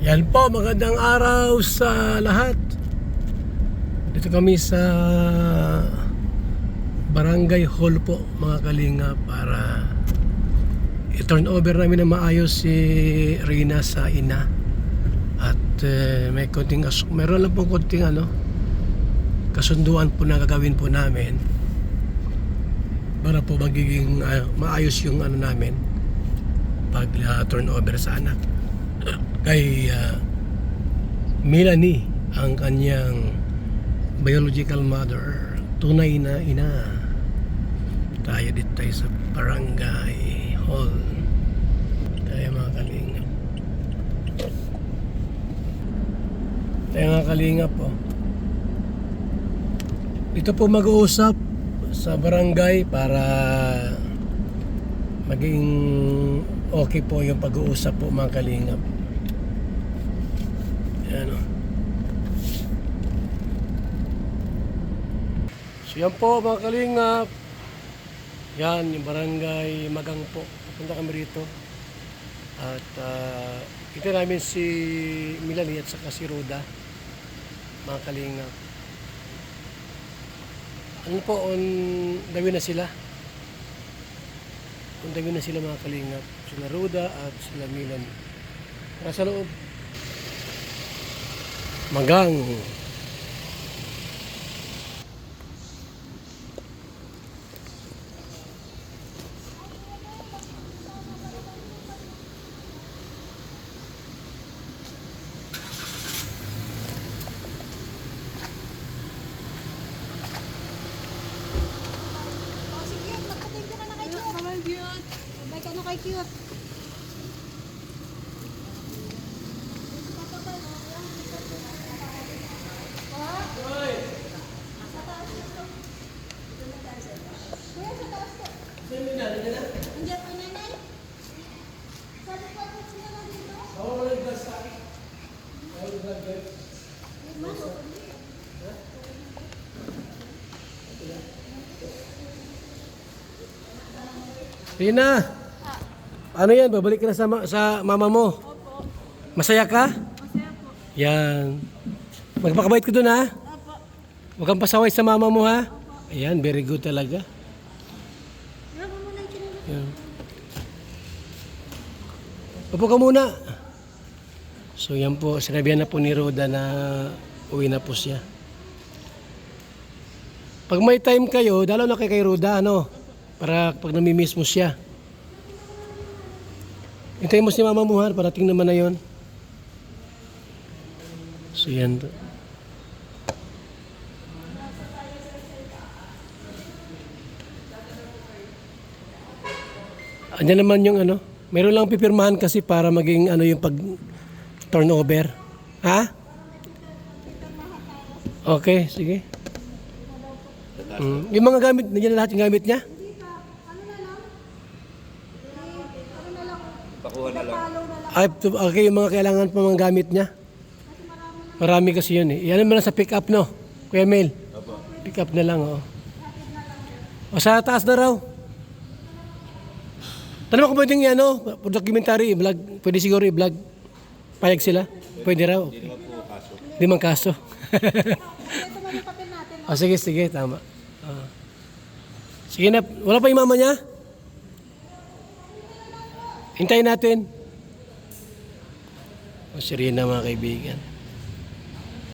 Yan po, magandang araw sa lahat. Dito kami sa Barangay Hall po, mga kalinga, para i-turn over namin na maayos si Rina sa ina. At may konting meron lang po konting kasunduan po na gagawin po namin para po magiging maayos yung namin pag turn over sa anak kay Melanie, ang kanyang biological mother, tunay na ina. Tayo dito tayo sa Barangay Hall, tayo mga kalingap. Tayo mga kalingap po, dito po mag-uusap sa barangay para maging okay po yung pag-uusap po, mga kalingap. Yan o. So yan po, mga kalingap. Yan yung barangay Magang po. Punta kami rito. At ito namin si Melanie at saka si Roda, mga kalingap. Ano po, on the way na sila. On the way na sila, mga kalingap. Sila Roda at sila Melanie. Nasa loob. Magang. Cute. Rina, ano yan? Babalik ka na sa mama mo? Opo. Masaya ka? Masaya po. Yan. Magpakabait ko dun, ha? Opo. Huwag kang pasaway sa mama mo, ha? Ayan, very good talaga. Yan mo muna yung kinulong. Yan. Upo ka muna. So yan po, sinabihan na po ni Roda na uwi na po siya. Pag may time kayo, dalaw na kay Roda, para pag namimiss mo siya. Hintayin mo si mama mo, ha? Parating naman na yon. So yan. Andiyan naman yung meron lang pipirmahan kasi para maging yung pag turnover. Ha? Okay, sige. Yung mga gamit, nandiyan na lahat yung gamit niya? Pakuha na lang. Ay, okay, yung mga kailangan pa mga gamit niya. Marami kasi yun eh. Yan naman sa pick up, no? Kuya Mel. Pick up na lang, oh. O sa taas na raw. Tanong ko pwedeng documentary, vlog. Pwede siguro i-vlog. Payag sila. Pwede raw. Okay. Hindi man kaso. O sige, tama. Sige na, wala pa yung mama niya? Hintayin natin. O si Rina, mga kaibigan.